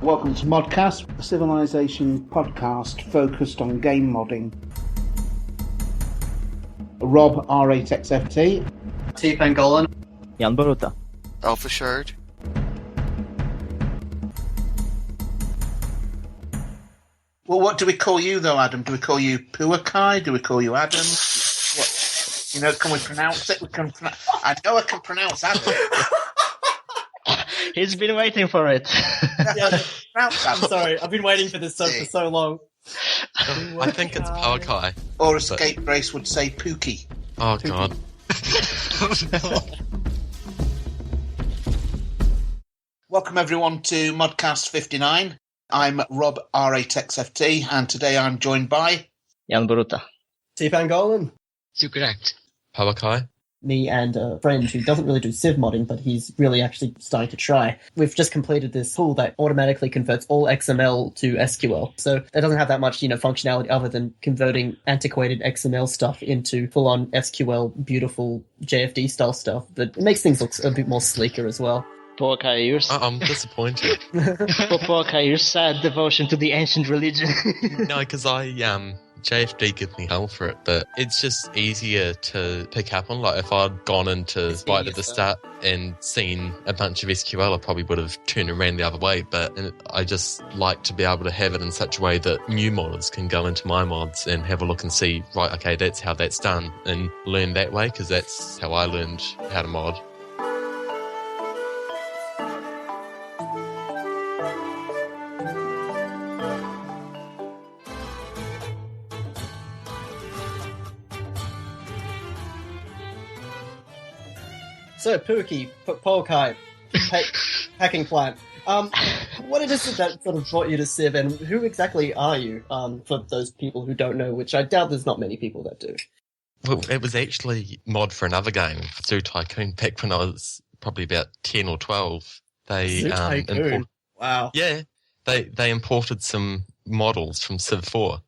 Welcome to ModCast, a civilization podcast focused on game modding. Rob, R8XFT. T. Pangolin. Jan Boruta. Alpha Shard. Well, what do we call you, though, Adam? Do we call you Puakai? Do we call you Adam? What? You know, can we pronounce it? I know I can pronounce Adam. He's been waiting for it. Yeah, I'm sorry, I've been waiting for this for so long. I think it's Powakai. Or Escape Race would say Pookie. Oh, God. Welcome, everyone, to ModCast 59. I'm Rob, R8XFT, and today I'm joined by... Jan Boruta. T. Pangolin. Correct. Powakai. Me and a friend who doesn't really do Civ modding, but he's really actually starting to try. We've just completed this tool that automatically converts all XML to SQL. So it doesn't have that much, functionality other than converting antiquated XML stuff into full-on SQL, beautiful JFD-style stuff. But it makes things look a bit more sleeker as well. Powakai, you're... I'm disappointed. Powakai, your sad devotion to the ancient religion. No, because JFD gives me hell for it, but it's just easier to pick up on. Like, if I'd gone into right at the start and seen a bunch of SQL, I probably would have turned and ran the other way, but I just like to be able to have it in such a way that new modders can go into my mods and have a look and see, right, okay, that's how that's done, and learn that way, because that's how I learned how to mod. So, Pookie, Powakai, hacking plant. What it is that sort of brought you to Civ, and who exactly are you, for those people who don't know, which I doubt there's not many people that do. Well, it was actually mod for another game, Zoo Tycoon, back when I was probably about 10 or 12. Zoo Tycoon? Wow. Yeah, they imported some models from Civ 4.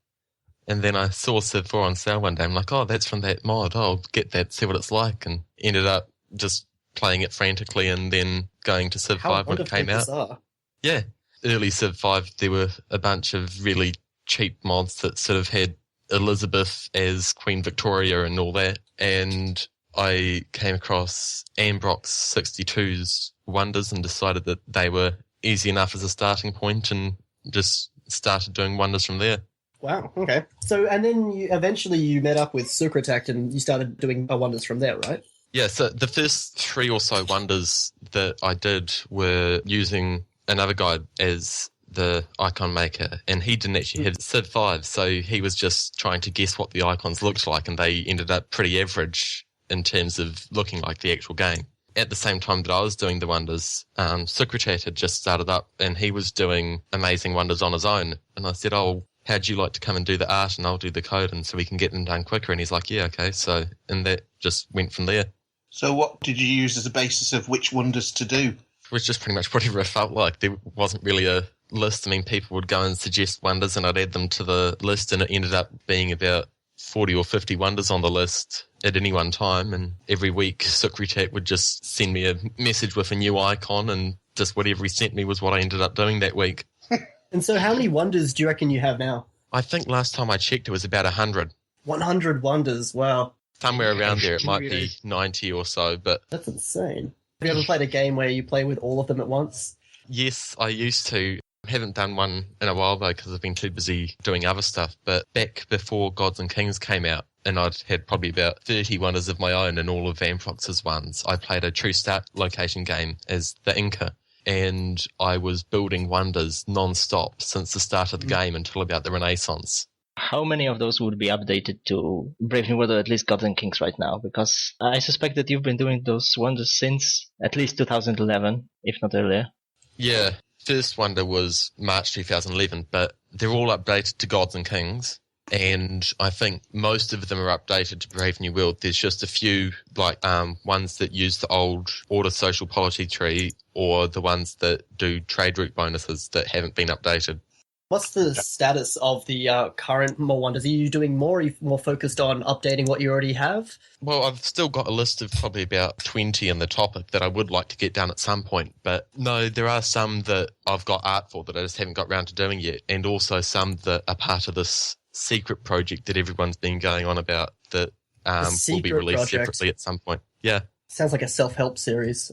And then I saw Civ 4 on sale one day. I'm like, oh, that's from that mod. Oh, I'll get that, see what it's like. And ended up just playing it frantically and then going to Civ 5 when it came out. Bizarre. Yeah. Early Civ 5, there were a bunch of really cheap mods that sort of had Elizabeth as Queen Victoria and all that. And I came across Ambrox 62's Wonders and decided that they were easy enough as a starting point and just started doing Wonders from there. Wow, okay. So, and then eventually you met up with Sucrotect and you started doing Wonders from there, right? Yeah, so the first 3 or so Wonders that I did were using another guy as the icon maker, and he didn't actually have Civ 5, so he was just trying to guess what the icons looked like, and they ended up pretty average in terms of looking like the actual game. At the same time that I was doing the Wonders, Sucrotect had just started up, and he was doing amazing Wonders on his own, and I said, oh, how'd you like to come and do the art and I'll do the code and so we can get them done quicker? And he's like, yeah, okay. So, and that just went from there. So what did you use as a basis of which Wonders to do? It was just pretty much whatever it felt like. There wasn't really a list. I mean, people would go and suggest Wonders and I'd add them to the list, and it ended up being about 40 or 50 Wonders on the list at any one time. And every week, Sucrotect would just send me a message with a new icon, and just whatever he sent me was what I ended up doing that week. And so how many Wonders do you reckon you have now? I think last time I checked it was about 100. 100 Wonders, wow. Somewhere around there, it might be 90 or so, but... That's insane. Have you ever played a game where you play with all of them at once? Yes, I used to. I haven't done one in a while, though, because I've been too busy doing other stuff. But back before Gods and Kings came out, and I'd had probably about 30 Wonders of my own and all of Amprox's ones, I played a true start location game as the Inca. And I was building Wonders non-stop since the start of the game until about the Renaissance. How many of those would be updated to Brave New World, or at least Gods and Kings right now? Because I suspect that you've been doing those Wonders since at least 2011, if not earlier. Yeah, first Wonder was March 2011, but they're all updated to Gods and Kings. And I think most of them are updated to Brave New World. There's just a few, like ones that use the old order social polity tree, or the ones that do trade route bonuses that haven't been updated. What's the status of the current more wonders? Are you doing more? Are you more focused on updating what you already have? Well, I've still got a list of probably about 20 in the topic that I would like to get done at some point. But no, there are some that I've got art for that I just haven't got around to doing yet. And also some that are part of this secret project that everyone's been going on about that will be released separately at some point. Yeah. Sounds like a self-help series.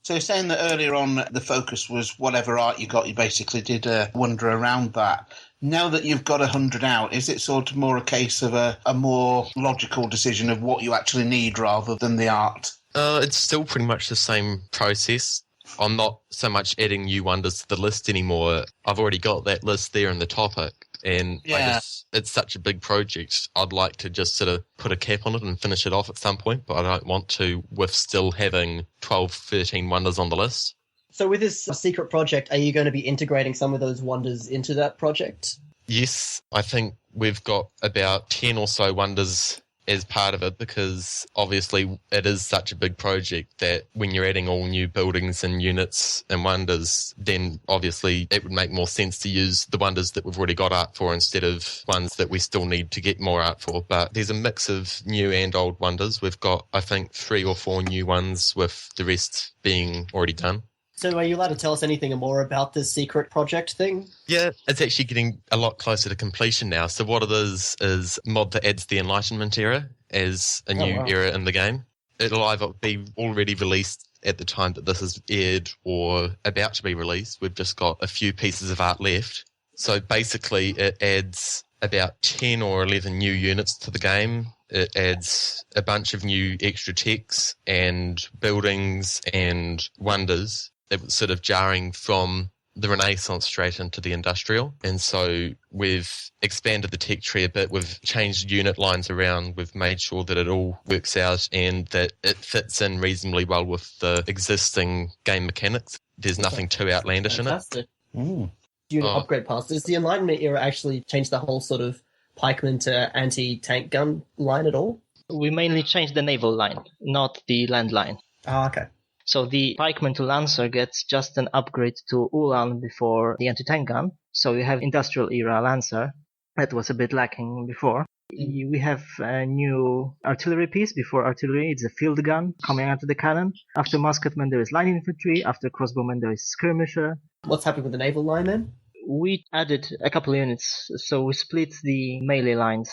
So you're saying that earlier on the focus was whatever art you got, you basically did a wonder around that. Now that you've got 100 out, is it sort of more a case of a more logical decision of what you actually need rather than the art? It's still pretty much the same process. I'm not so much adding new wonders to the list anymore. I've already got that list there in the topic. And it's such a big project. I'd like to just sort of put a cap on it and finish it off at some point, but I don't want to with still having 12, 13 wonders on the list. So with this secret project, are you going to be integrating some of those wonders into that project? Yes, I think we've got about 10 or so wonders as part of it, because obviously it is such a big project that when you're adding all new buildings and units and wonders, then obviously it would make more sense to use the wonders that we've already got art for instead of ones that we still need to get more art for. But there's a mix of new and old wonders. We've got, I think, 3 or 4 new ones with the rest being already done. So are you allowed to tell us anything more about this secret project thing? Yeah, it's actually getting a lot closer to completion now. So what it is mod that adds the Enlightenment era as a new era in the game. It'll either be already released at the time that this is aired or about to be released. We've just got a few pieces of art left. So basically it adds about 10 or 11 new units to the game. It adds a bunch of new extra techs and buildings and wonders. It was sort of jarring from the Renaissance straight into the Industrial. And so we've expanded the tech tree a bit. We've changed unit lines around. We've made sure that it all works out and that it fits in reasonably well with the existing game mechanics. There's nothing too outlandish in it. Unit upgrade pass. Does the Enlightenment era actually change the whole sort of pikeman to anti-tank gun line at all? We mainly changed the naval line, not the land line. Oh, okay. So the pikeman to lancer gets just an upgrade to Ulan before the anti-tank gun. So you have industrial era lancer. That was a bit lacking before. We have a new artillery piece. Before artillery, it's a field gun coming out of the cannon. After musketman, there is line infantry. After crossbowman, there is skirmisher. What's happening with the naval line then? We added a couple of units. So we split the melee lines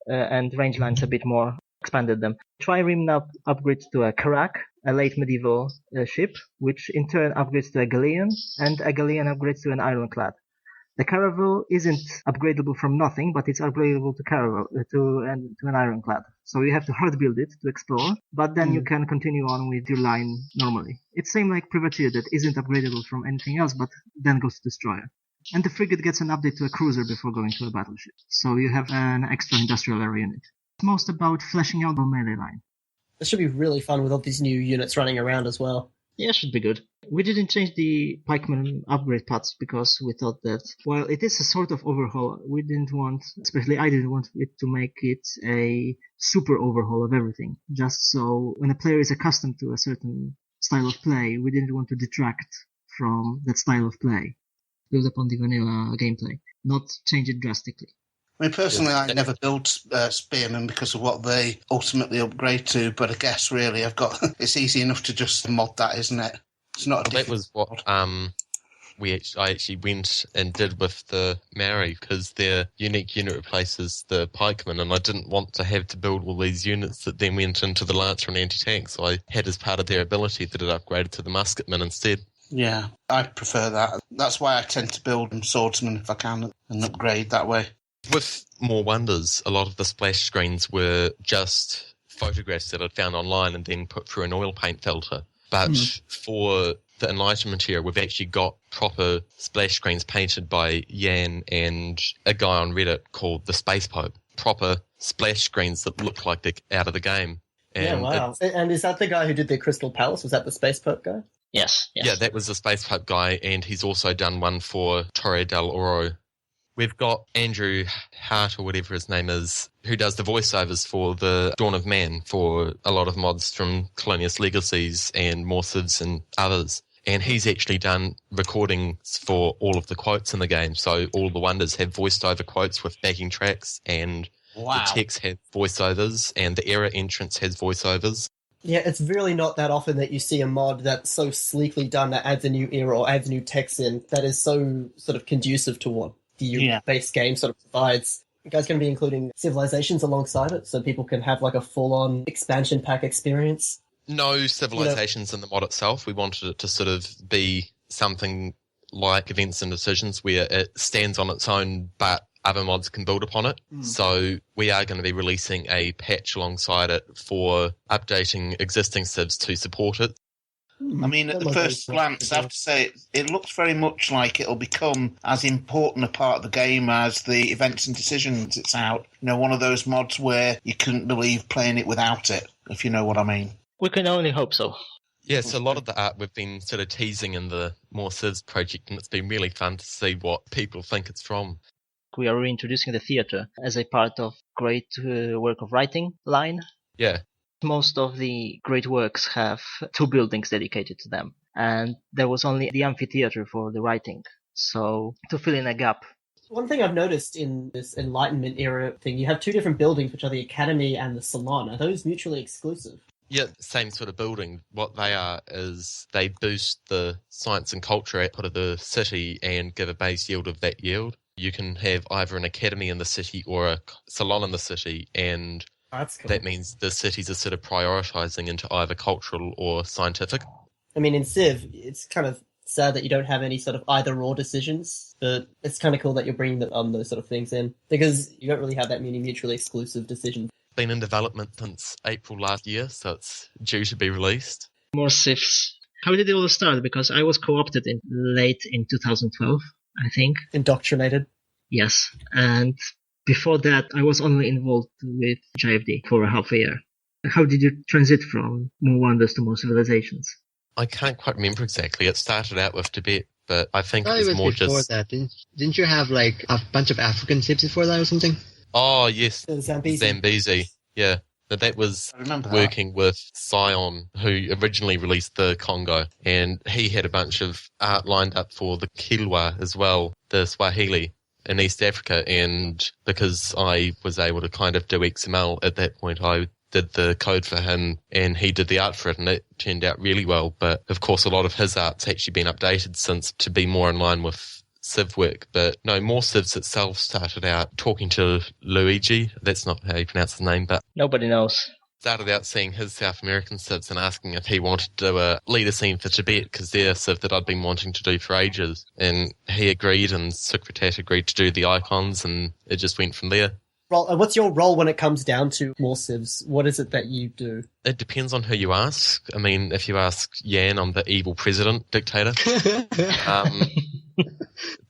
and range lines a bit more, expanded them. Trireme now upgrades to a Karak, a late medieval ship, which in turn upgrades to a galleon, and a galleon upgrades to an ironclad. The caravel isn't upgradable from nothing, but it's upgradable to caravel to an ironclad. So you have to hard build it to explore, but then you can continue on with your line normally. It's same like privateer that isn't upgradable from anything else, but then goes to destroyer. And the frigate gets an update to a cruiser before going to a battleship. So you have an extra industrial area unit. It's most about fleshing out the melee line. This should be really fun with all these new units running around as well. Yeah, should be good. We didn't change the pikeman upgrade paths because we thought that while it is a sort of overhaul, we didn't want, especially I didn't want it to make it a super overhaul of everything. Just so when a player is accustomed to a certain style of play, we didn't want to detract from that style of play. Build upon the vanilla gameplay, not change it drastically. I mean, personally, I never built Spearmen because of what they ultimately upgrade to, but I guess really it's easy enough to just mod that, isn't it? It's not that was what I actually went and did with the Maori, because their unique unit replaces the pikeman, and I didn't want to have to build all these units that then went into the lancer and anti-tank, so I had as part of their ability that it upgraded to the musketman instead. Yeah, I prefer that. That's why I tend to build swordsman if I can and upgrade that way. With more wonders, a lot of the splash screens were just photographs that I'd found online and then put through an oil paint filter. But for the Enlightenment era, we've actually got proper splash screens painted by Jan and a guy on Reddit called the Space Pope. Proper splash screens that look like they're out of the game. And yeah, wow. And is that the guy who did the Crystal Palace? Was that the Space Pope guy? Yes. Yeah, that was the Space Pope guy, and he's also done one for Torre del Oro. We've got Andrew Hart, or whatever his name is, who does the voiceovers for the Dawn of Man for a lot of mods from Colonius Legacies and Morsivs and others. And he's actually done recordings for all of the quotes in the game. So all the wonders have voiced over quotes with backing tracks, and the text has voiceovers, and the error entrance has voiceovers. Yeah, it's really not that often that you see a mod that's so sleekly done that adds a new era or adds new text in that is so sort of conducive to what the base game sort of provides. You guys going to be including civilizations alongside it so people can have like a full-on expansion pack experience? No civilizations in the mod itself. We wanted it to sort of be something like Events and Decisions where it stands on its own, but other mods can build upon it. So we are going to be releasing a patch alongside it for updating existing civs to support it. I mean, at the first glance, I have to say, it looks very much like it'll become as important a part of the game as the Events and Decisions it's out. You know, one of those mods where you couldn't believe playing it without it, if you know what I mean. We can only hope so. Yeah, so a lot of the art we've been sort of teasing in the More Civs project, and it's been really fun to see what people think it's from. We are reintroducing the theater as a part of great work of writing line. Yeah. Most of the great works have 2 buildings dedicated to them, and there was only the amphitheater for the writing. So to fill in a gap. One thing I've noticed in this Enlightenment era thing, you have 2 different buildings, which are the Academy and the Salon. Are those mutually exclusive? Yeah, same sort of building. What they are is they boost the science and culture output of the city and give a base yield of that yield. You can have either an academy in the city or a salon in the city, and That's cool. that means the cities are sort of prioritising into either cultural or scientific. I mean, in Civ, it's kind of sad that you don't have any sort of either-or decisions, but it's kind of cool that you're bringing those sort of things in, because you don't really have that many mutually exclusive decisions. Been in development since April last year, so it's due to be released. More Civs. How did it all start? Because I was co-opted late in 2012, I think. Indoctrinated. Yes, and before that I was only involved with JFD for a half a year. How did you transit from More Wonders to More Civilizations? I can't quite remember exactly. It started out with Tibet, but I think Oh, it was more before just... that. Didn't you have like a bunch of African civs before that or something? Oh, yes, Zambezi. Zambezi. Yeah, that was I remember working with Sion, who originally released the Congo, and he had a bunch of art lined up for the Kilwa as well, the Swahili in East Africa, and because I was able to kind of do XML at that point, I did the code for him and he did the art for it, and it turned out really well. But of course a lot of his art's actually been updated since to be more in line with Civ work. But no, More Civs itself started out talking to Luigi, that's not how you pronounce his name, but Nobody knows. started out seeing his South American civs and asking if he wanted to do a leader scene for Tibet, because they're a civ that I'd been wanting to do for ages. And he agreed, and Secretat agreed to do the icons, and it just went from there. What's your role when it comes down to More Civs? What is it that you do? It depends on who you ask. I mean, if you ask Yan, I'm the evil president, dictator.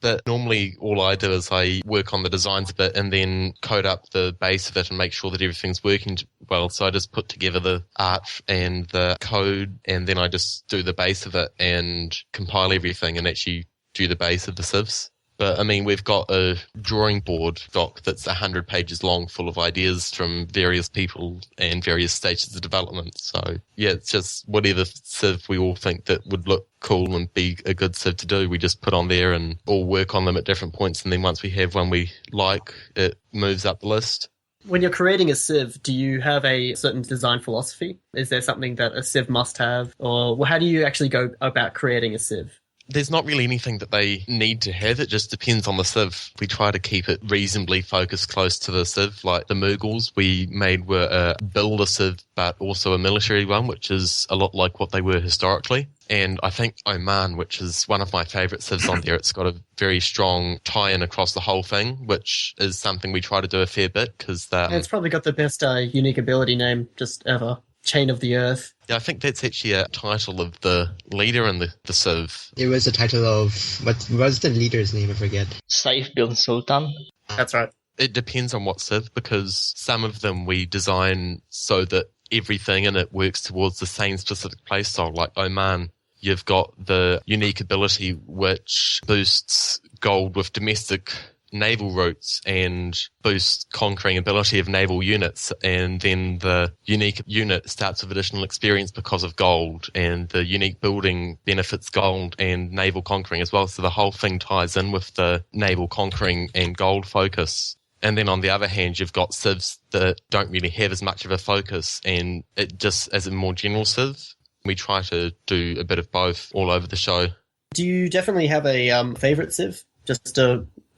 But normally all I do is I work on the designs a bit and then code up the base of it and make sure that everything's working well. So I just put together the art and the code, and then I just do the base of it and compile everything and actually do the base of the civs. But, I mean, we've got a drawing board doc that's 100 pages long full of ideas from various people and various stages of development. So, yeah, it's just whatever civ we all think that would look cool and be a good civ to do, we just put on there and all work on them at different points. And then once we have one we like, it moves up the list. When you're creating a Civ, do you have a certain design philosophy? Is there something that a Civ must have? Or how do you actually go about creating a Civ? There's not really anything that they need to have. It just depends on the civ. We try to keep it reasonably focused close to the civ. Like the Mughals we made were a builder civ, but also a military one, which is a lot like what they were historically. And I think Oman, which is one of my favourite civs on there, it's got a very strong tie-in across the whole thing, which is something we try to do a fair bit because... it's probably got the best unique ability name just ever. Chain of the Earth. Yeah, I think that's actually a title of the leader in the civ. It was the title of... What was the leader's name? I forget. Saif bin Sultan. That's right. It depends on what civ, because some of them we design so that everything in it works towards the same specific playstyle. Like Oman, you've got the unique ability which boosts gold with domestic naval routes and boost conquering ability of naval units. And then the unique unit starts with additional experience because of gold, and the unique building benefits gold and naval conquering as well. So the whole thing ties in with the naval conquering and gold focus. And then on the other hand, you've got civs that don't really have as much of a focus, and it just as a more general civ, we try to do a bit of both all over the show. Do you definitely have a favorite civ? Just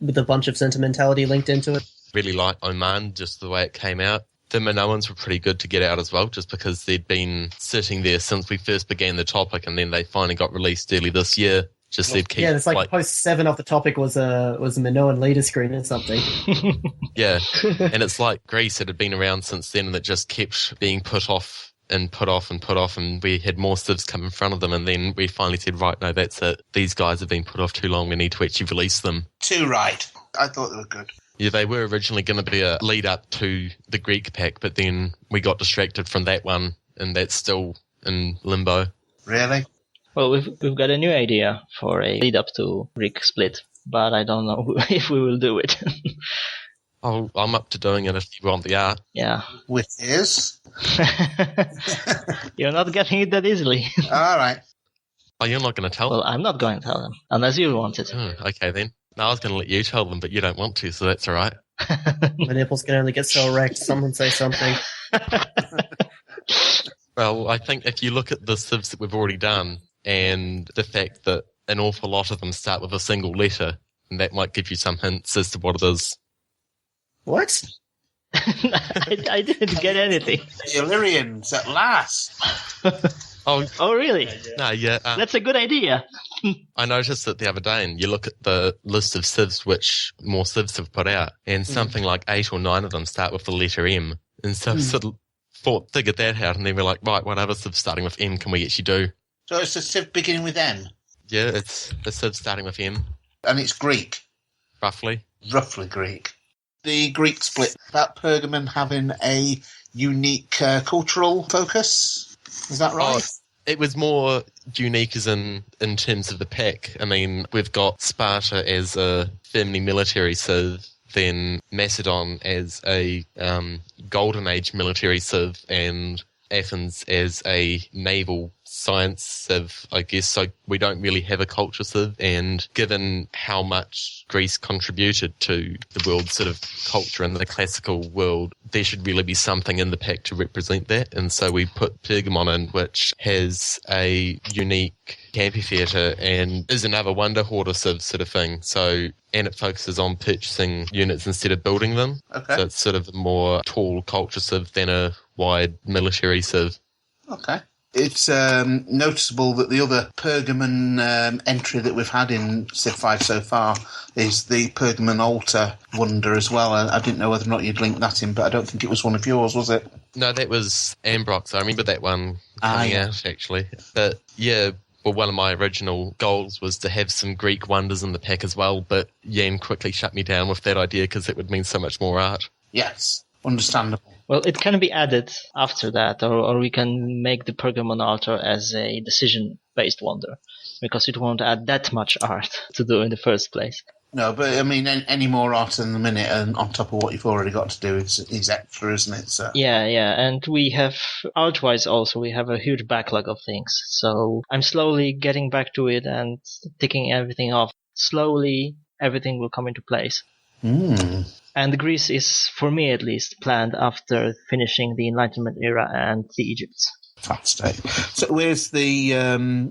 with a bunch of sentimentality linked into it? Really like Oman, just the way it came out. The Minoans were pretty good to get out as well, just because they'd been sitting there since we first began the topic, and then they finally got released early this year. Just they'd keep, it's like post 7 of the topic was a Minoan leader screen or something. Yeah, and it's like Greece, it had been around since then, and it just kept being put off, and we had more civs come in front of them, and then we finally said, right, no, that's it. These guys have been put off too long. We need to actually release them. Too right. I thought they were good. Yeah, they were originally going to be a lead-up to the Greek pack, but then we got distracted from that one, and that's still in limbo. Really? Well, we've got a new idea for a lead-up to Greek split, but I don't know if we will do it. Oh, I'm up to doing it if you want the art. Yeah. Which is? You're not getting it that easily. All right. Oh, you're not going to tell them? Well, I'm not going to tell them, unless you want it. Oh, okay, then. No, I was going to let you tell them, but you don't want to, so that's all right. My nipples can only get so erect. Someone say something. Well, I think if you look at the civs that we've already done, and the fact that an awful lot of them start with a single letter, and that might give you some hints as to what it is. What? I didn't get anything. The Illyrians, at last. Oh, really? No, yeah. That's a good idea. I noticed it the other day, and you look at the list of civs which more civs have put out, and something like 8 or 9 of them start with the letter M. And so sort of figured that out, and then we're like, right, what other civ starting with M can we actually do? So it's a civ beginning with M? Yeah, it's a civ starting with M. And it's Greek? Roughly. Roughly Greek. The Greek split, about Pergamon having a unique cultural focus. Is that right? Oh, it was more unique as in terms of the pack. I mean, we've got Sparta as a firmly military civ, then Macedon as a Golden Age military civ, and Athens as a naval science civ, I guess. So we don't really have a culture civ, and given how much Greece contributed to the world's sort of culture and the classical world, there should really be something in the pack to represent that. And so we put Pergamon in, which has a unique amphitheatre and is another Wonder Hoarder civ sort of thing. So, and it focuses on purchasing units instead of building them. Okay. So it's sort of a more tall culture civ than a wide military civ. Okay. It's noticeable that the other Pergamon entry that we've had in Civ 5 so far is the Pergamon altar wonder as well. I didn't know whether or not you'd link that in, but I don't think it was one of yours, was it? No, that was Ambrox. I remember that one coming out, actually. But yeah, well, one of my original goals was to have some Greek wonders in the pack as well, but Yan quickly shut me down with that idea because it would mean so much more art. Yes, understandable. Well, it can be added after that, or we can make the Pergamon altar as a decision-based wonder, because it won't add that much art to do in the first place. No, but I mean, any more art in the minute, and on top of what you've already got to do is extra, isn't it? So. Yeah, and we have, art-wise also, we have a huge backlog of things, so I'm slowly getting back to it and ticking everything off. Slowly, everything will come into place. And Greece is, for me at least, planned after finishing the Enlightenment era and the Egypts. Fantastic. So where's the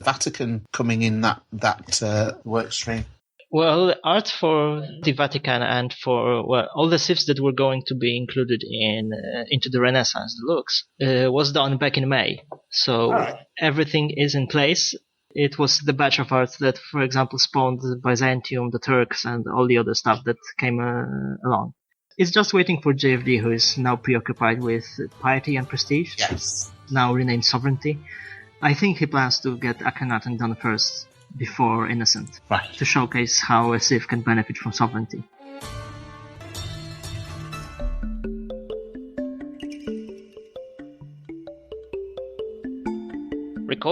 Vatican coming in that work stream? Well, art for the Vatican and for all the civs that were going to be included in into the Renaissance Deluxe was done back in May. So everything is in place. It was the batch of art that, for example, spawned Byzantium, the Turks, and all the other stuff that came along. It's just waiting for JFD, who is now preoccupied with piety and prestige. Yes. Now renamed sovereignty. I think he plans to get Akhenaten done first, before Innocent, right, to showcase how a civ can benefit from sovereignty.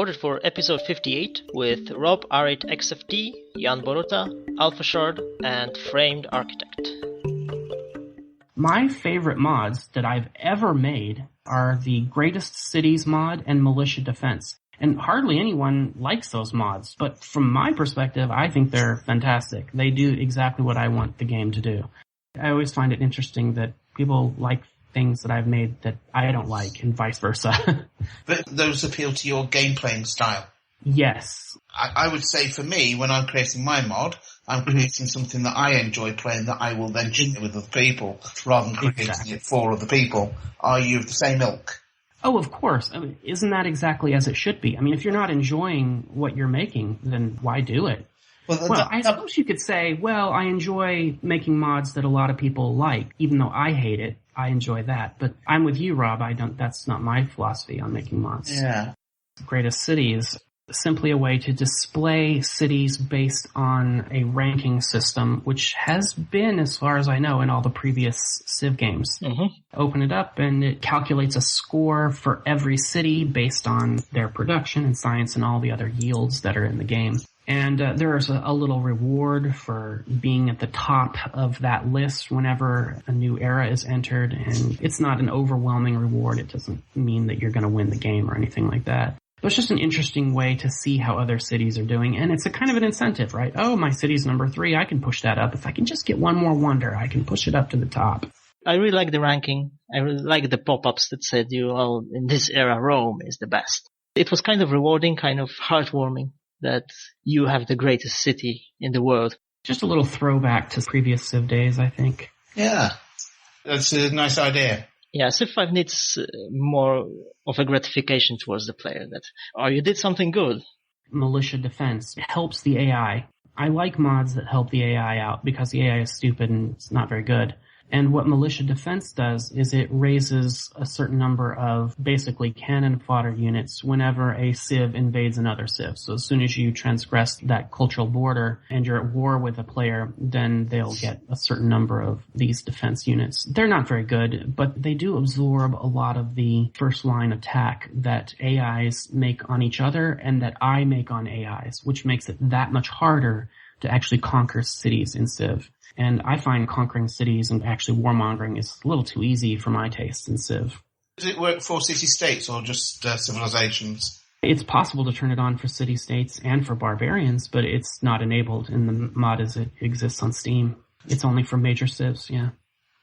recorded for episode 58 with Rob R8XFT, Jan Boruta, Alpha Shard, and Framed Architect. My favorite mods that I've ever made are the Greatest Cities mod and Militia Defense. And hardly anyone likes those mods, but from my perspective, I think they're fantastic. They do exactly what I want the game to do. I always find it interesting that people like things that I've made that I don't like, and vice versa. But those appeal to your game playing style. Yes. I would say for me, when I'm creating my mod, I'm creating something that I enjoy playing that I will then share with other people, rather than creating it for other people. Are you of the same ilk? Oh, of course. I mean, isn't that exactly as it should be? I mean, if you're not enjoying what you're making, then why do it? Well, I suppose you could say, well, I enjoy making mods that a lot of people like. Even though I hate it, I enjoy that. But I'm with you, Rob. That's not my philosophy on making mods. Yeah. Greatest City is simply a way to display cities based on a ranking system, which has been, as far as I know, in all the previous Civ games. Mm-hmm. Open it up and it calculates a score for every city based on their production and science and all the other yields that are in the game. And there's a little reward for being at the top of that list whenever a new era is entered. And it's not an overwhelming reward. It doesn't mean that you're going to win the game or anything like that. But it's just an interesting way to see how other cities are doing. And it's a kind of an incentive, right? Oh, my city's number 3. I can push that up. If I can just get one more wonder, I can push it up to the top. I really like the ranking. I really like the pop-ups that said in this era, Rome is the best. It was kind of rewarding, kind of heartwarming that you have the greatest city in the world. Just a little throwback to previous Civ days, I think. Yeah. That's a nice idea. Yeah, Civ 5 needs more of a gratification towards the player that, you did something good. Militia Defense helps the AI. I like mods that help the AI out because the AI is stupid and it's not very good. And what Militia Defense does is it raises a certain number of basically cannon fodder units whenever a civ invades another civ. So as soon as you transgress that cultural border and you're at war with a player, then they'll get a certain number of these defense units. They're not very good, but they do absorb a lot of the first line attack that AIs make on each other and that I make on AIs, which makes it that much harder to actually conquer cities in Civ. And I find conquering cities and actually warmongering is a little too easy for my taste in Civ. Does it work for city-states or just civilizations? It's possible to turn it on for city-states and for barbarians, but it's not enabled in the mod as it exists on Steam. It's only for major civs, yeah.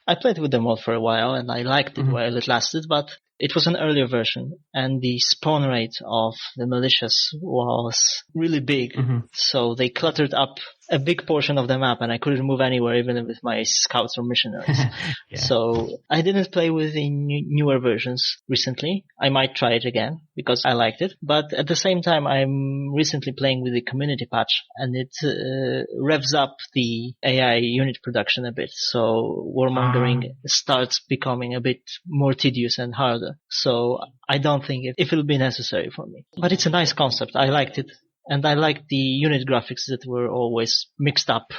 I played with the mod for a while and I liked it while it lasted, but it was an earlier version and the spawn rate of the militias was really big. So they cluttered up a big portion of the map and I couldn't move anywhere even with my scouts or missionaries. Yeah. So I didn't play with the newer versions recently. I might try it again because I liked it. But at the same time, I'm recently playing with the community patch and it revs up the AI unit production a bit. So warmongering starts becoming a bit more tedious and harder. So I don't think it will be necessary for me. But it's a nice concept. I liked it. And I liked the unit graphics that were always mixed up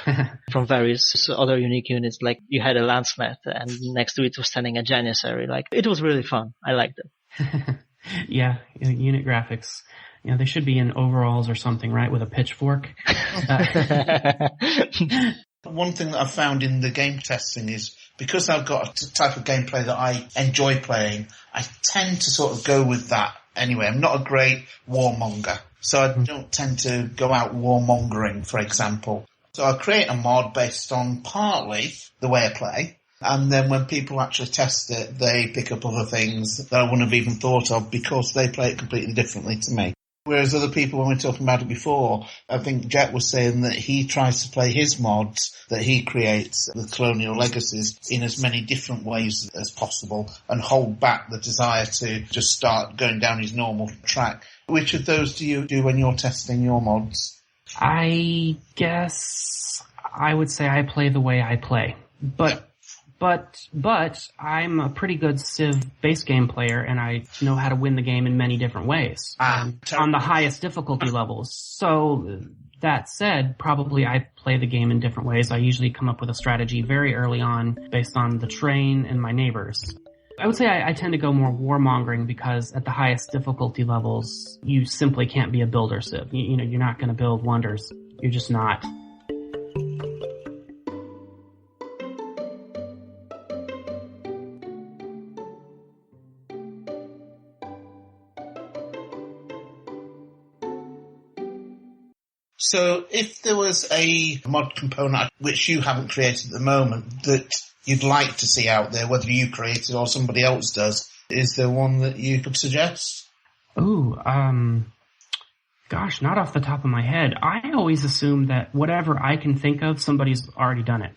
from various other unique units. Like you had a lancelet and next to it was standing a janissary. Like it was really fun. I liked it. Yeah, unit graphics. Yeah, they should be in overalls or something, right? With a pitchfork. One thing that I've found in the game testing is because I've got a type of gameplay that I enjoy playing, I tend to sort of go with that anyway. I'm not a great warmonger. So I don't tend to go out warmongering, for example. So I create a mod based on partly the way I play, and then when people actually test it, they pick up other things that I wouldn't have even thought of because they play it completely differently to me. Whereas other people, when we were talking about it before, I think Jet was saying that he tries to play his mods that he creates, the Colonial Legacies, in as many different ways as possible and hold back the desire to just start going down his normal track. Which of those do you do when you're testing your mods? I guess I would say I play the way I play. But I'm a pretty good Civ base game player and I know how to win the game in many different ways. On the highest difficulty levels. So that said, probably I play the game in different ways. I usually come up with a strategy very early on based on the terrain and my neighbors. I would say I tend to go more warmongering because at the highest difficulty levels, you simply can't be a builder civ. You're not going to build wonders. You're just not. So if there was a mod component which you haven't created at the moment that you'd like to see out there, whether you create it or somebody else does, is there one that you could suggest? Ooh, gosh, not off the top of my head. I always assume that whatever I can think of, somebody's already done it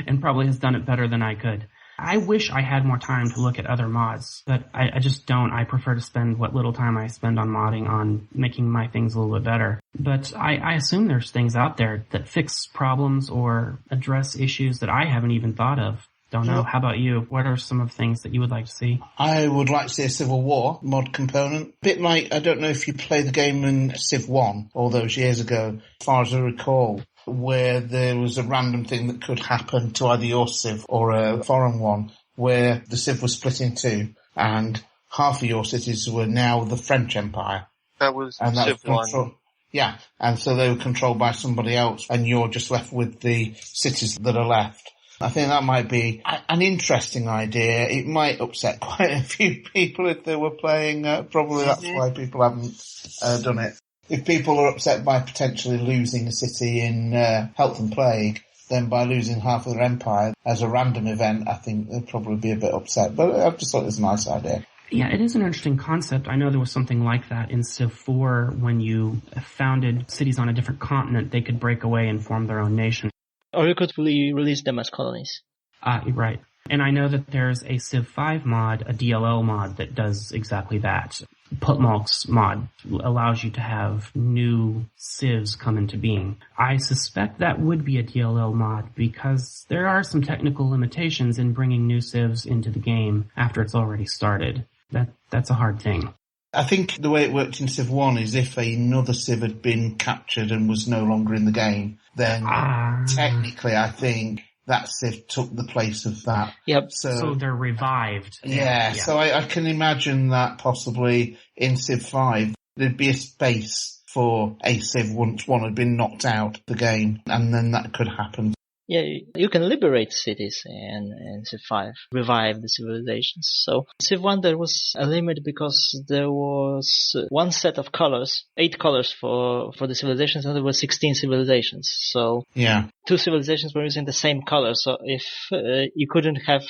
and probably has done it better than I could. I wish I had more time to look at other mods, but I just don't. I prefer to spend what little time I spend on modding on making my things a little bit better. But I assume there's things out there that fix problems or address issues that I haven't even thought of. Don't know. How about you? What are some of the things that you would like to see? I would like to see a Civil War mod component. A bit like, I don't know if you played the game in Civ 1 all those years ago, as far as I recall, where there was a random thing that could happen to either your Civ or a foreign one, where the Civ was split in two, and half of your cities were now the French Empire. That was And that Civ was 1. Yeah, and so they were controlled by somebody else, and you're just left with the cities that are left. I think that might be an interesting idea. It might upset quite a few people if they were playing. Probably that's why people haven't done it. If people are upset by potentially losing a city in Health and Plague, then by losing half of their empire as a random event, I think they'd probably be a bit upset. But I just thought it was a nice idea. Yeah, it is an interesting concept. I know there was something like that in Civ 4 when you founded cities on a different continent. They could break away and form their own nation. Or you could really release them as colonies. Right. And I know that there's a Civ 5 mod, a DLL mod, that does exactly that. Putmalk's mod allows you to have new civs come into being. I suspect that would be a DLL mod because there are some technical limitations in bringing new civs into the game after it's already started. That's a hard thing. I think the way it worked in Civ 1 is if another Civ had been captured and was no longer in the game, then technically I think that Civ took the place of that. Yep. So they're revived. Yeah. So I can imagine that possibly in Civ 5 there'd be a space for a Civ once one had been knocked out of the game, and then that could happen. Yeah, you can liberate cities in Civ 5, revive the civilizations. So Civ 1 there was a limit because there was one set of colors, 8 colors for the civilizations, and there were 16 civilizations. So yeah, 2 civilizations were using the same color, so if you couldn't have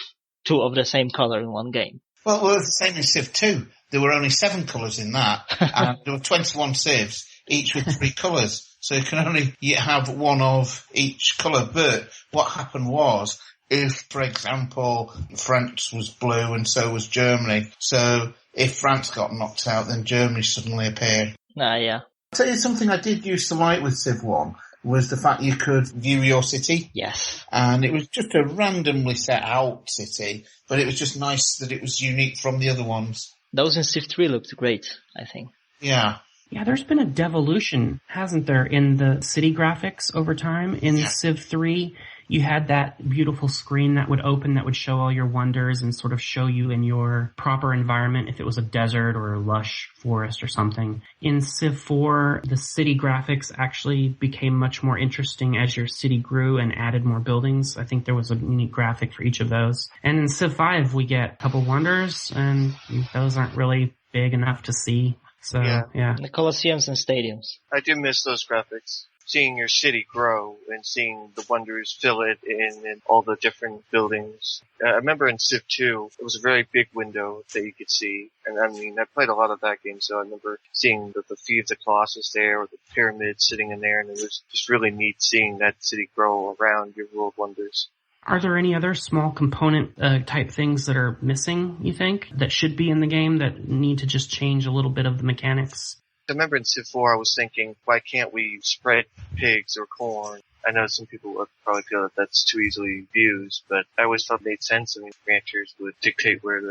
2 of the same color in one game. Well, it was the same in Civ 2. There were only 7 colours in that, and there were 21 civs, each with 3 colours. So you can only have one of each colour. But what happened was, if, for example, France was blue and so was Germany, so if France got knocked out, then Germany suddenly appeared. Yeah. I'll tell you something I did used to like with Civ 1 was the fact you could view your city. Yes. And it was just a randomly set out city, but it was just nice that it was unique from the other ones. Those in Civ 3 looked great, I think. Yeah. Yeah, there's been a devolution, hasn't there, in the city graphics over time? In Civ 3, you had that beautiful screen that would open that would show all your wonders and sort of show you in your proper environment if it was a desert or a lush forest or something. In Civ 4, the city graphics actually became much more interesting as your city grew and added more buildings. I think there was a unique graphic for each of those. And in Civ 5, we get a couple wonders, and those aren't really big enough to see. So, yeah. The Colosseums and stadiums. I do miss those graphics. Seeing your city grow and seeing the wonders fill it in and all the different buildings. I remember in Civ 2, it was a very big window that you could see. And I mean, I played a lot of that game, so I remember seeing the Fee of the Colossus there or the pyramid sitting in there, and it was just really neat seeing that city grow around your world wonders. Are there any other small component type things that are missing, you think, that should be in the game that need to just change a little bit of the mechanics? I remember in Civ 4 I was thinking, why can't we spread pigs or corn? I know some people would probably feel that that's too easily abused, but I always thought it made sense. I mean, ranchers would dictate where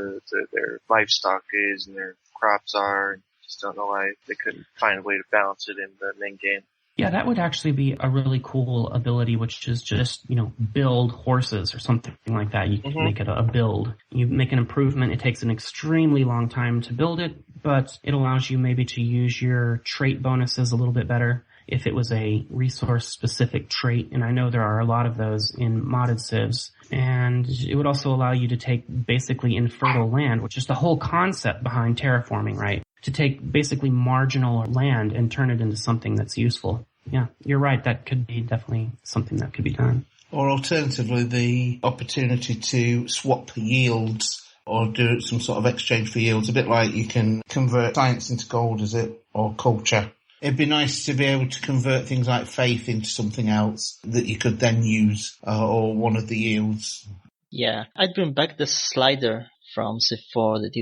their livestock is and their crops are. And just don't know why they couldn't find a way to balance it in the main game. Yeah, that would actually be a really cool ability, which is just, build horses or something like that. You can make it a build. You make an improvement. It takes an extremely long time to build it, but it allows you maybe to use your trait bonuses a little bit better if it was a resource-specific trait. And I know there are a lot of those in modded civs. And it would also allow you to take basically infertile land, which is the whole concept behind terraforming, right? To take basically marginal land and turn it into something that's useful. Yeah, you're right. That could be definitely something that could be done. Or alternatively, the opportunity to swap yields or do some sort of exchange for yields. A bit like you can convert science into gold, is it? Or culture. It'd be nice to be able to convert things like faith into something else that you could then use, or one of the yields. Yeah, I'd bring back the slider from Civ 4 that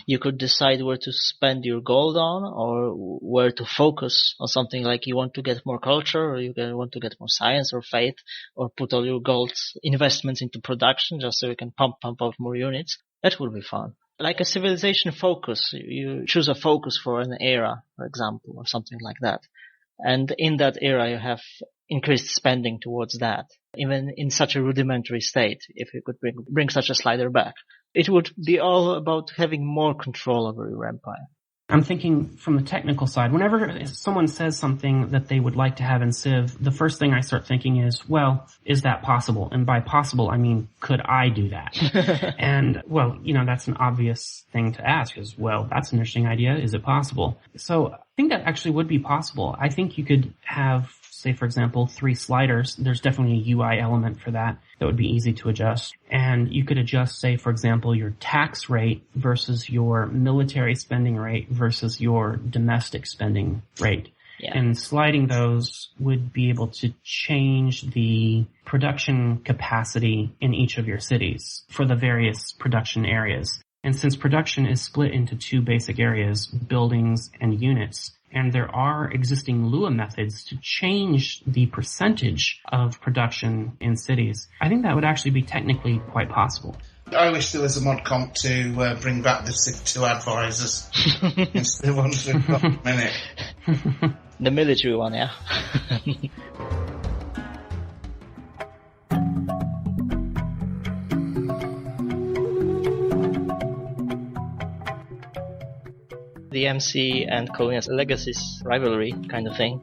you could decide where to spend your gold on or where to focus on something like you want to get more culture or you want to get more science or faith or put all your gold investments into production just so you can pump out more units. That would be fun. Like a civilization focus, you choose a focus for an era, for example, or something like that. And in that era, you have increased spending towards that, even in such a rudimentary state, if you could bring such a slider back. It would be all about having more control over your empire. I'm thinking from the technical side. Whenever someone says something that they would like to have in Civ, the first thing I start thinking is, well, is that possible? And by possible, I mean, could I do that? And, well, that's an obvious thing to ask is, well, that's an interesting idea. Is it possible? So I think that actually would be possible. I think you could have, say, for example, 3 sliders. There's definitely a UI element for that would be easy to adjust. And you could adjust, say, for example, your tax rate versus your military spending rate versus your domestic spending rate. Yeah. And sliding those would be able to change the production capacity in each of your cities for the various production areas. And since production is split into 2 basic areas, buildings and units, and there are existing Lua methods to change the percentage of production in cities, I think that would actually be technically quite possible. I wish there was a mod comp to bring back the Civ 2 advisors instead of ones we've got in a minute. The military one, yeah. The MC and Colonia's Legacies rivalry kind of thing.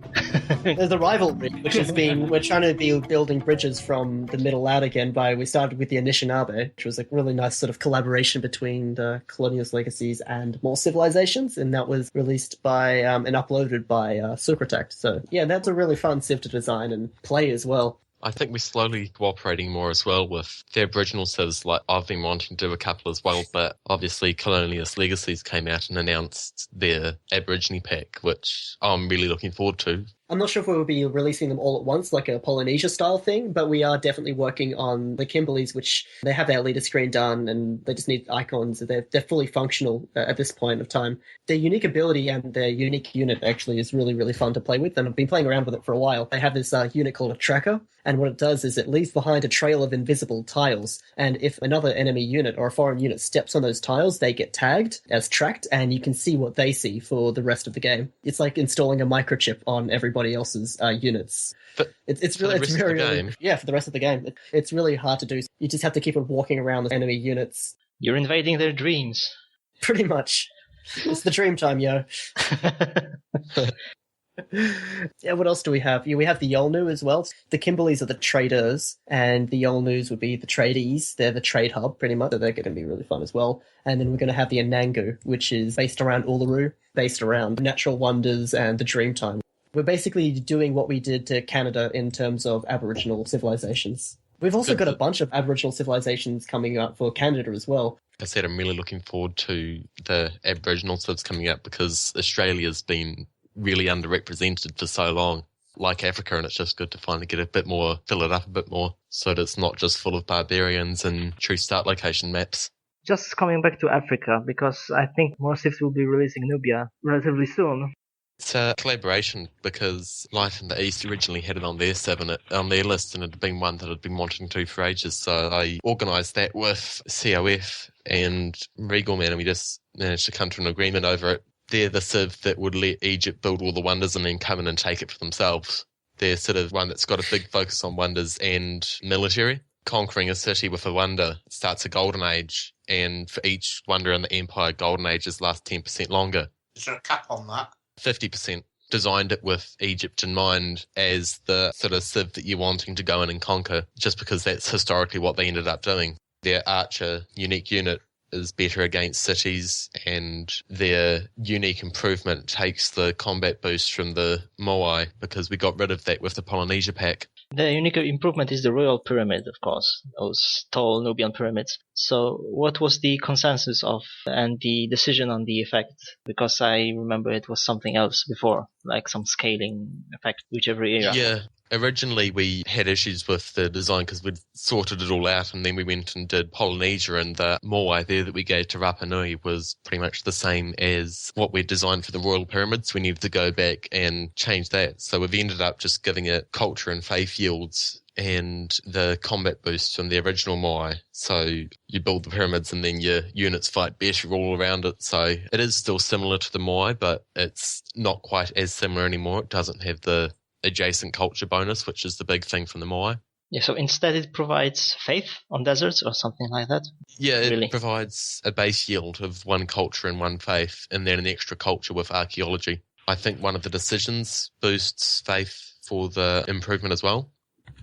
There's the rivalry, which has been, we're trying to be building bridges from the middle out again we started with the Anishinaabe, which was a really nice sort of collaboration between the Colonia's Legacies and more civilizations, and that was released by, and uploaded by Sucrotect. So yeah, that's a really fun civ to design and play as well. I think we're slowly cooperating more as well with the Aboriginal civs. Like I've been wanting to do a couple as well, but obviously Colonialist Legacies came out and announced their Aborigine pack, which I'm really looking forward to. I'm not sure if we will be releasing them all at once, like a Polynesia-style thing, but we are definitely working on the Kimberleys, which they have their leader screen done, and they just need icons. They're fully functional at this point of time. Their unique ability and their unique unit actually is really, really fun to play with, and I've been playing around with it for a while. They have this unit called a tracker, and what it does is it leaves behind a trail of invisible tiles, and if another enemy unit or a foreign unit steps on those tiles, they get tagged as tracked, and you can see what they see for the rest of the game. It's like installing a microchip on everybody else's units. It's for the rest of the game. It's really hard to do. You just have to keep on walking around the enemy units. You're invading their dreams. Pretty much. It's the dream time, yo. Yeah, what else do we have? We have the Yolnu as well. The Kimberleys are the traders, and the Yolnus would be the tradies. They're the trade hub, pretty much, so they're going to be really fun as well. And then we're going to have the Anangu, which is based around Uluru, based around natural wonders and the Dreamtime. We're basically doing what we did to Canada in terms of Aboriginal civilizations. We've also got a bunch of Aboriginal civilizations coming up for Canada as well. I said I'm really looking forward to the Aboriginal civs coming up because Australia's been really underrepresented for so long, like Africa, and it's just good to finally get fill it up a bit more, so that it's not just full of barbarians and true start location maps. Just coming back to Africa, because I think more civs will be releasing Nubia relatively soon. It's a collaboration because Life in the East originally had it on their civ and on their list, and it had been one that I'd been wanting to for ages. So I organised that with COF and Regal Man, and we just managed to come to an agreement over it. they're the civ that would let Egypt build all the wonders and then come in and take it for themselves. They're sort of one that's got a big focus on wonders and military. Conquering a city with a wonder starts a golden age, and for each wonder in the empire, golden ages last 10% longer. Is there a cap on that? 50%. Designed it with Egypt in mind as the sort of civ that you're wanting to go in and conquer, just because that's historically what they ended up doing. Their archer unique unit is better against cities, and their unique improvement takes the combat boost from the Moai, because we got rid of that with the Polynesia pack. The unique improvement is the Royal Pyramid, of course, those tall Nubian pyramids. So what was the consensus of and the decision on the effect? Because I remember it was something else before, like some scaling effect, whichever era. Yeah. Originally, we had issues with the design because we'd sorted it all out, and then we went and did Polynesia, and the Moai there that we gave to Rapa Nui was pretty much the same as what we'd designed for the Royal Pyramids. We needed to go back and change that. So we've ended up just giving it culture and faith yields and the combat boost from the original Moai. So you build the pyramids and then your units fight better all around it. So it is still similar to the Moai, but it's not quite as similar anymore. It doesn't have the adjacent culture bonus, which is the big thing from the Moai. Yeah, so instead it provides faith on deserts or something like that? Yeah, it Really? provides a base yield of one culture and one faith, and then an extra culture with archaeology. I think one of the decisions boosts faith for the improvement as well.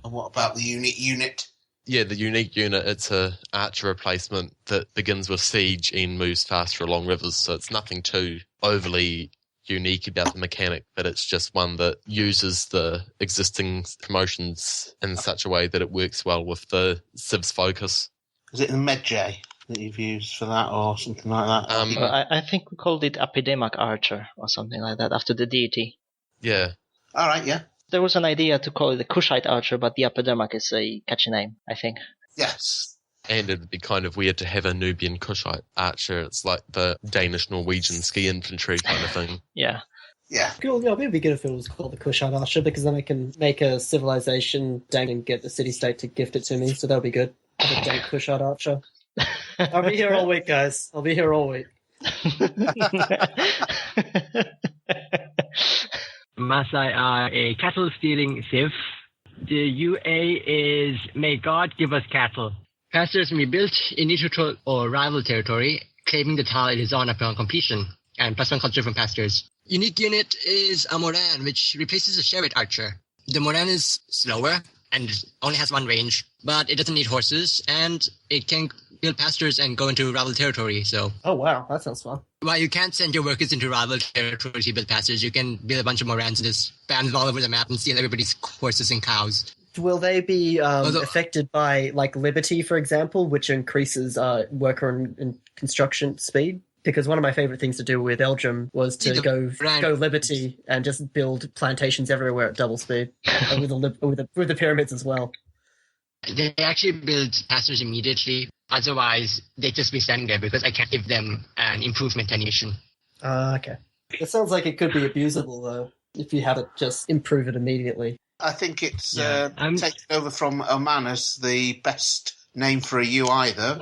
And what about the unique unit? Yeah, the unique unit, it's a archer replacement that begins with siege and moves faster along rivers, so it's nothing too overly unique about the mechanic, but it's just one that uses the existing promotions in such a way that it works well with the Civ's focus. Is it the Medjay that you've used for that or something like that? I think we called it Epidemic Archer or something like that after the deity. Yeah. All right, yeah. There was an idea to call it the Kushite Archer, but the Epidemic is a catchy name, I think. Yes. And it'd be kind of weird to have a Nubian Kushite archer. It's like the Danish-Norwegian ski infantry kind of thing. Yeah. Yeah. Cool. Yeah, it'd be good if it was called the Kushite Archer, because then I can make a civilization dank and get the city-state to gift it to me, so that'll be good. Have a dank Kushite Archer. I'll be here all week, guys. I'll be here all week. Maasai are a cattle-stealing civ. The UA is, may God give us cattle. Pastors may be built in neutral or rival territory, claiming the tile it is on upon completion, and +1 culture from pastors. Unique unit is a Moran, which replaces a Chariot Archer. The Moran is slower and only has one range, but it doesn't need horses, and it can build pastors and go into rival territory, so... Oh, wow. That sounds fun. While you can't send your workers into rival territory to build pastors, you can build a bunch of Morans and just spam them all over the map and steal everybody's horses and cows. Will they be affected by, like, Liberty, for example, which increases worker and construction speed? Because one of my favorite things to do with Eldrum was to go Liberty and just build plantations everywhere at double speed, and with the pyramids as well. They actually build pastors immediately. Otherwise, they just be standing there because I can't give them an improvement animation. Okay. It sounds like it could be abusable, though, if you had it just improve it immediately. I think it's taken over from Oman as the best name for a UI, though.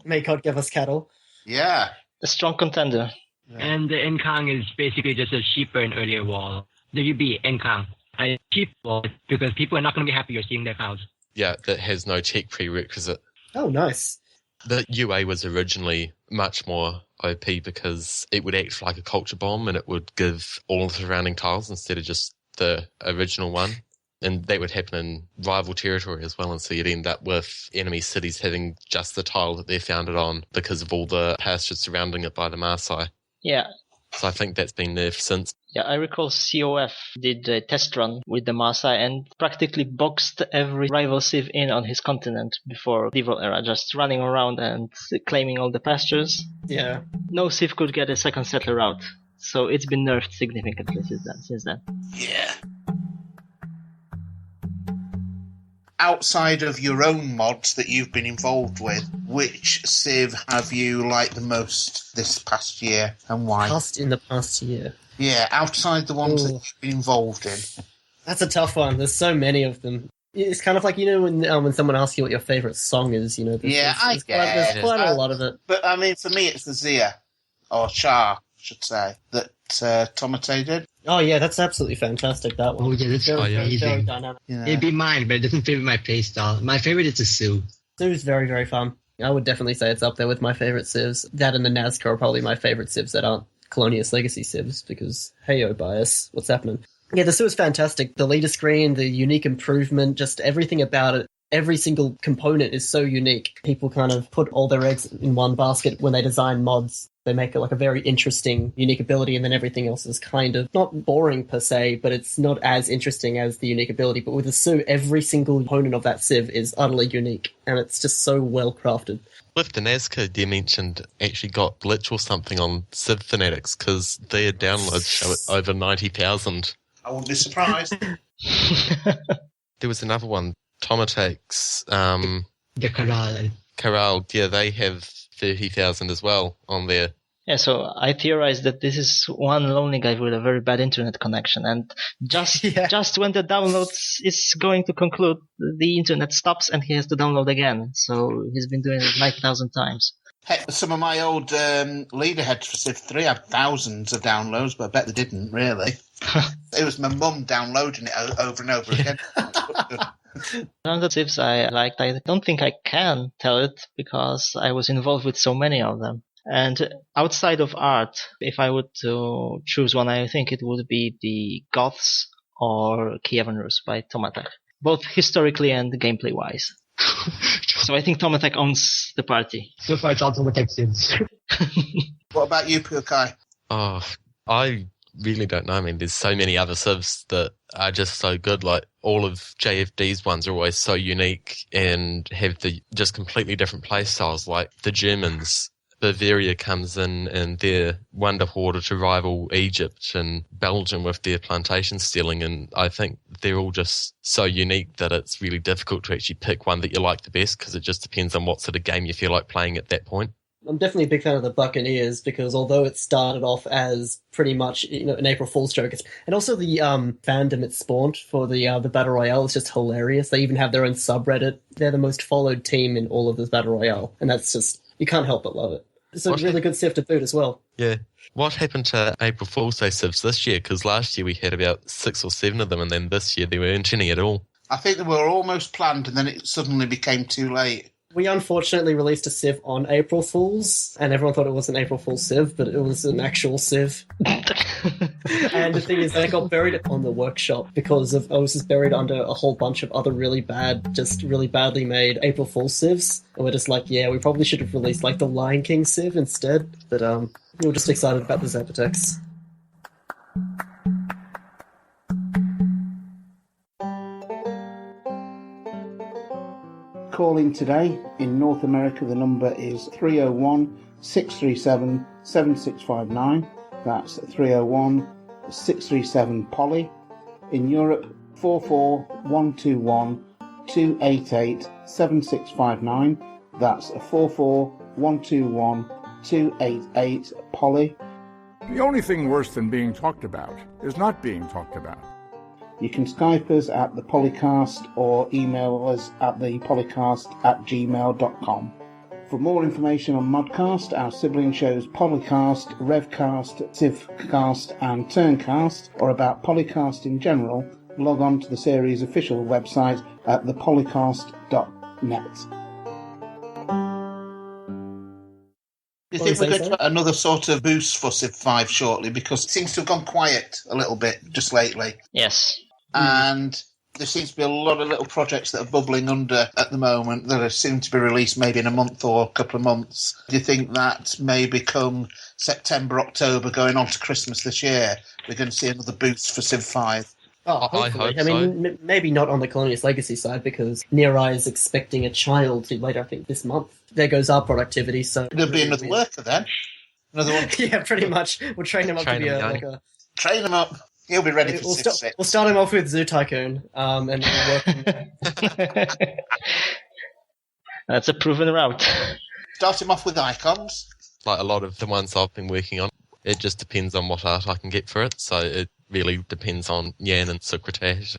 May God give us cattle. Yeah. A strong contender. Yeah. And the Nkang is basically just a cheaper and earlier wall. The UB, Nkang. A cheap wall because people are not going to be happy you're seeing their cows. Yeah, that has no tech prerequisite. Oh, nice. The UA was originally much more OP because it would act like a culture bomb and it would give all the surrounding tiles instead of just the original one. And that would happen in rival territory as well. And so you'd end up with enemy cities having just the tile that they're founded on because of all the pastures surrounding it by the Maasai. Yeah. So I think that's been nerfed since. Yeah, I recall COF did a test run with the Maasai and practically boxed every rival civ in on his continent before medieval era, just running around and claiming all the pastures. Yeah. No civ could get a second settler out. So it's been nerfed significantly since then. Yeah. Outside of your own mods that you've been involved with, which civ have you liked the most this past year and why? In the past year. Yeah, outside the ones that you've been involved in. That's a tough one. There's so many of them. It's kind of like, when someone asks you what your favourite song is, there's quite a lot of it. But, I mean, for me, it's the Zia. Or Shah should say, that Tomate did. Oh yeah, that's absolutely fantastic. That one. Oh yeah, that's Very, very amazing. dynamic. Yeah. It'd be mine, but it doesn't fit with my playstyle. My favorite is the Sue. Sue's very, very fun. I would definitely say it's up there with my favorite civs. That and the Nazca are probably my favorite civs that aren't Colonius Legacy civs, because hey-oh bias, what's happening? Yeah, the Sue is fantastic. The leader screen, the unique improvement, just everything about it. Every single component is so unique. People kind of put all their eggs in one basket when they design mods. They make it like a very interesting, unique ability, and then everything else is kind of not boring per se, but it's not as interesting as the unique ability. But with the Sue, every single component of that civ is utterly unique, and it's just so well crafted. With the Nazca, you mentioned actually got glitch or something on Civ Fanatics because their downloads show it over 90,000. I wouldn't be surprised. There was another one, Tomatex, The Corral. Corral, yeah, they have 30,000 as well on there. Yeah, so I theorized that this is one lonely guy with a very bad internet connection, and just when the download is going to conclude, the internet stops and he has to download again. So he's been doing it 9,000 times. Heck, some of my old leader heads for Civ 3 had thousands of downloads, but I bet they didn't, really. It was my mum downloading it over and over again. One of the civs I liked, I don't think I can tell it because I was involved with so many of them. And outside of art, if I were to choose one, I think it would be the Goths or Kievan Rus by Tomatek, both historically and gameplay-wise. So I think Tomatek owns the party. So far, it's all Tomatek Sims. What about you, Pukai? Oh, I really don't know. I mean, there's so many other civs that are just so good. Like all of JFD's ones are always so unique and have the just completely different play styles. Like the Germans, Bavaria comes in and their wonder hoarder to rival Egypt, and Belgium with their plantation stealing. And I think they're all just so unique that it's really difficult to actually pick one that you like the best because it just depends on what sort of game you feel like playing at that point. I'm definitely a big fan of the Buccaneers because although it started off as pretty much an April Fool's joke, and also the fandom it spawned for the Battle Royale is just hilarious. They even have their own subreddit. They're the most followed team in all of this Battle Royale, and that's just, you can't help but love it. It's a really good civ to boot as well. Yeah. What happened to April Fool's Day civs this year? Because last year we had about 6 or 7 of them, and then this year there weren't any at all. I think they were almost planned, and then it suddenly became too late. We unfortunately released a civ on April Fool's, and everyone thought it was an April Fool's civ, but it was an actual civ. And the thing is, they got buried on the workshop because it was just buried under a whole bunch of other really badly made April Fool's civs. And we're just like, yeah, we probably should have released like the Lion King civ instead. But we were just excited about the Zapotex. Calling today. In North America, the number is 301-637-7659. That's 301-637-POLY. In Europe, 44121-288-7659. That's 44121-288-POLY. The only thing worse than being talked about is not being talked about. You can Skype us at the Polycast or email us at thepolycast@gmail.com. For more information on ModCast, our sibling shows Polycast, Revcast, Civcast and Turncast, or about Polycast in general, log on to the series' official website at thepolycast.net. Do you think we're going to get another sort of boost for Civ 5 shortly? Because it seems to have gone quiet a little bit just lately. Yes. And there seems to be a lot of little projects that are bubbling under at the moment that are soon to be released maybe in a month or a couple of months. Do you think that may become September, October, going on to Christmas this year, we're going to see another boost for Civ 5? Oh, hopefully. I mean, maybe not on the Colonius Legacy side because Neri is expecting a child later, I think, this month. There goes our productivity. So there'll be another worker then. Another one. Yeah, pretty much. We'll train him up to be a... Train him up. He'll be ready for Civ 6. We'll start him off with Zoo Tycoon, and we'll work him. That's a proven route. Start him off with icons. Like a lot of the ones I've been working on, it just depends on what art I can get for it. So it really depends on Jan and Socrates.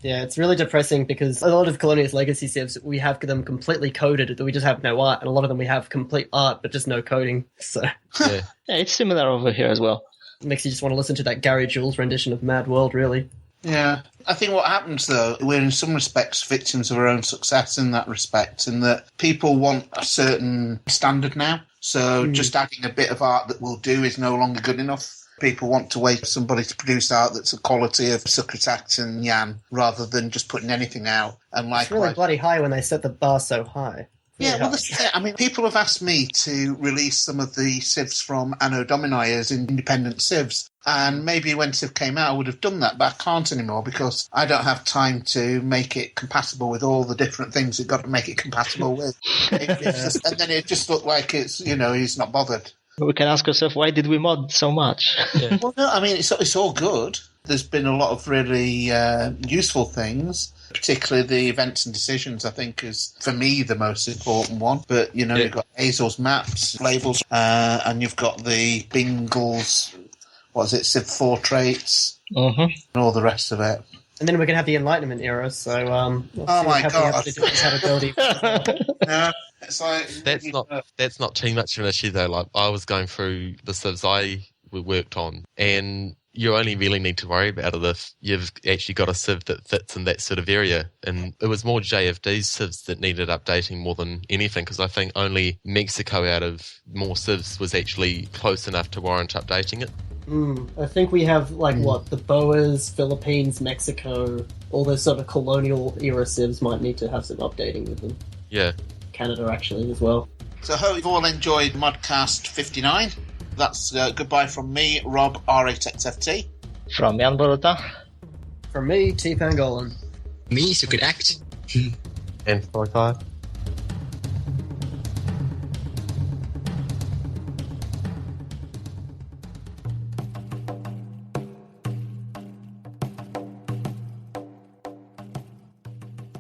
Yeah, it's really depressing because a lot of Colonius Legacy civs, we have them completely coded, we just have no art, and a lot of them we have complete art but just no coding. So Yeah. Yeah, it's similar over here as well. it makes you just want to listen to that Gary Jules rendition of Mad World, really. Yeah. I think what happens, though, we're in some respects victims of our own success in that respect, in that people want a certain standard now. So just adding a bit of art that will do is no longer good enough. People want to wait for somebody to produce art that's the quality of Socrates and Yan, rather than just putting anything out. And It's really likewise, bloody high when they set the bar so high. yeah, Really well, high. this is it. I mean, people have asked me to release some of the civs from Anno Domini as independent civs. And maybe when Civ came out, I would have done that, but I can't anymore because I don't have time to make it compatible with all the different things you've got to make it compatible with. And then it just looked like it's, he's not bothered. We can ask ourselves, why did we mod so much? Yeah. Well, no, I mean, it's all good. There's been a lot of really useful things, particularly the events and decisions, I think, is, for me, the most important one. But, you've got Hazel's maps, labels, and you've got the Bingle's, Civ 4 traits, and all the rest of it. And then we're going to have the Enlightenment era, so we'll Oh see my how God. the compatibility. No, it's like... That's not too much of an issue though. Like I was going through the civs I worked on, and you only really need to worry about it if you've actually got a civ that fits in that sort of area. And it was more JFD's civs that needed updating more than anything, because I think only Mexico out of more civs was actually close enough to warrant updating it. I think we have, the Boas, Philippines, Mexico, all those sort of colonial era civs might need to have some updating with them. Yeah. Canada, actually, as well. So I hope you've all enjoyed ModCast 59. That's goodbye from me, Rob, R8XFT. From Jan Borota. From me, T. Pangolan. Me, so could act. And 45.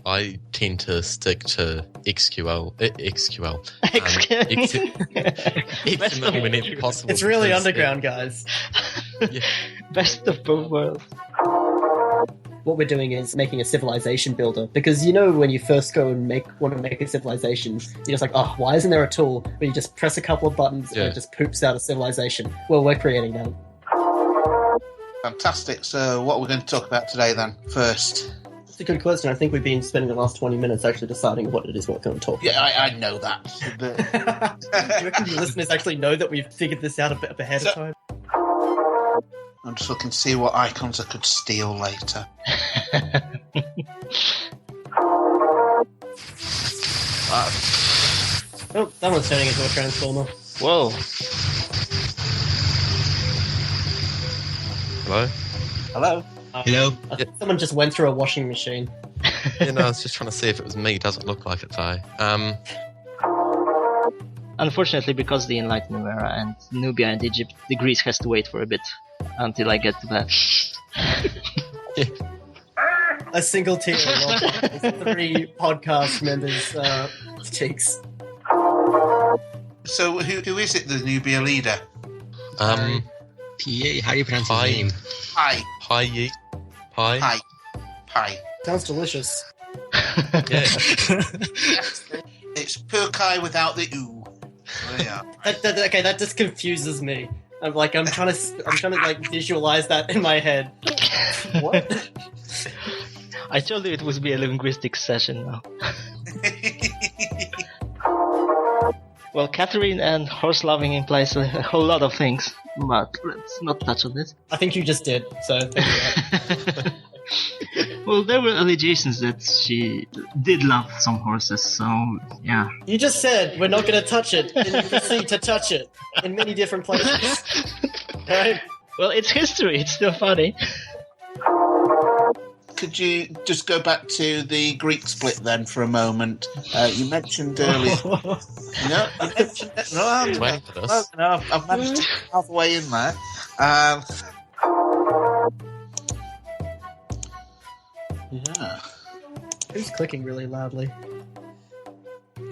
I tend to stick to XML whenever possible. It's really because, underground, guys. Yeah. Best of both worlds. What we're doing is making a civilization builder, because when you first go and want to make a civilization, you're just like, oh, why isn't there a tool where you just press a couple of buttons and it just poops out a civilization? Well, we're creating that. Fantastic. So what are we going to talk about today then, first? That's a good question. I think we've been spending the last 20 minutes actually deciding what it is we're going to talk about. Yeah, I know that. But... Do you reckon the listeners actually know that we've figured this out a bit ahead of time? I'm just looking to see what icons I could steal later. Oh, that one's turning into a transformer. Whoa. Hello? Hello? Hello? Someone just went through a washing machine. I was just trying to see if it was me. It doesn't look like it though. Unfortunately, because the Enlightenment era and Nubia and Egypt, the Greece has to wait for a bit until I get to that. A single tear rolled down 3 podcast members' cheeks. So who is it, the Nubia leader? PA, how do you pronounce his name? Pi. Pi. Sounds delicious. Yeah. It's Purkai without the ooh. Oh, yeah. Okay, that just confuses me. I'm trying to visualize that in my head. What? I told you it would be a linguistic session now. Well, Catherine and horse-loving implies a whole lot of things, but let's not touch on this. I think you just did, so thank you. Well, there were allegations that she did love some horses, so yeah. You just said we're not going to touch it, and you proceed to touch it in many different places. Right? Well, it's history, it's still funny. Could you just go back to the Greek split then for a moment? You mentioned earlier... No, I've managed to get halfway in there. Yeah. Who's clicking really loudly?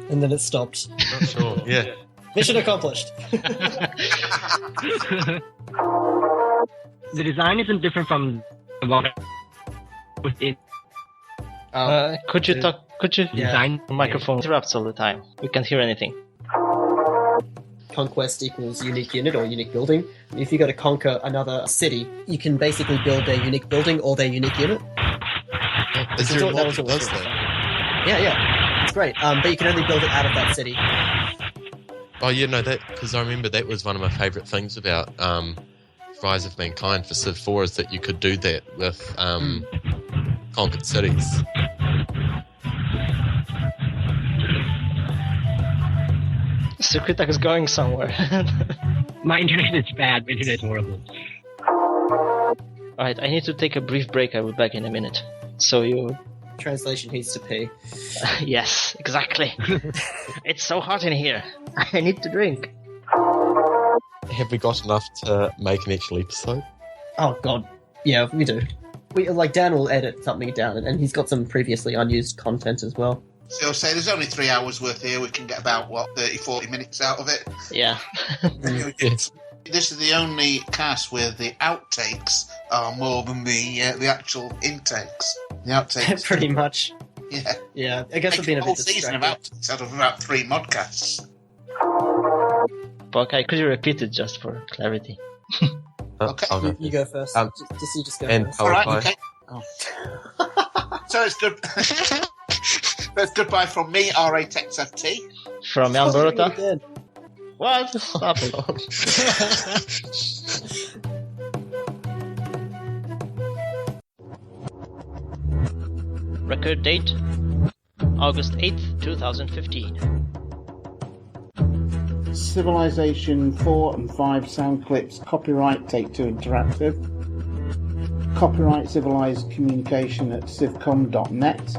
And then it stopped. Not sure. Yeah. Mission accomplished. The design isn't different from the one within Could you talk? Could you? Design. The microphone interrupts all the time. We can't hear anything. Conquest equals unique unit or unique building. If you go to conquer another city, you can basically build their unique building or their unique unit. Is there a That mod was that what does that? Yeah, it's great. But you can only build it out of that city. Oh, yeah, no, that because I remember that was one of my favourite things about Rise of Mankind for Civ 4 is that you could do that with conquered cities. Secretak is going somewhere. My internet is bad. My internet is horrible. Alright, I need to take a brief break. I will be back in a minute. So you... Translation needs to pee. Yes, exactly. It's so hot in here. I need to drink. Have we got enough to make an actual episode? Oh god, yeah, we do. Dan will edit something down, and he's got some previously unused content as well. So I'll say there's only 3 hours worth here. We can get about, 30-40 minutes out of it. Yeah. Yes. This is the only cast where the outtakes are more than the actual intakes. The outtakes. Pretty much. Yeah. Yeah, I guess I've been a whole bit season of distracted. outtakes out of about 3 modcasts. Okay, could you repeat it just for clarity? Okay. I'll go You go first. Just go and first. All right, PowerPoint. okay. So it's good. That's goodbye from me, RATexFT. From Jan Oh, Borota? again. What? Stop it. Record date August 8th, 2015. Civilization 4 and 5 sound clips. Copyright Take-Two Interactive. Copyright Civilized Communication at civcom.net.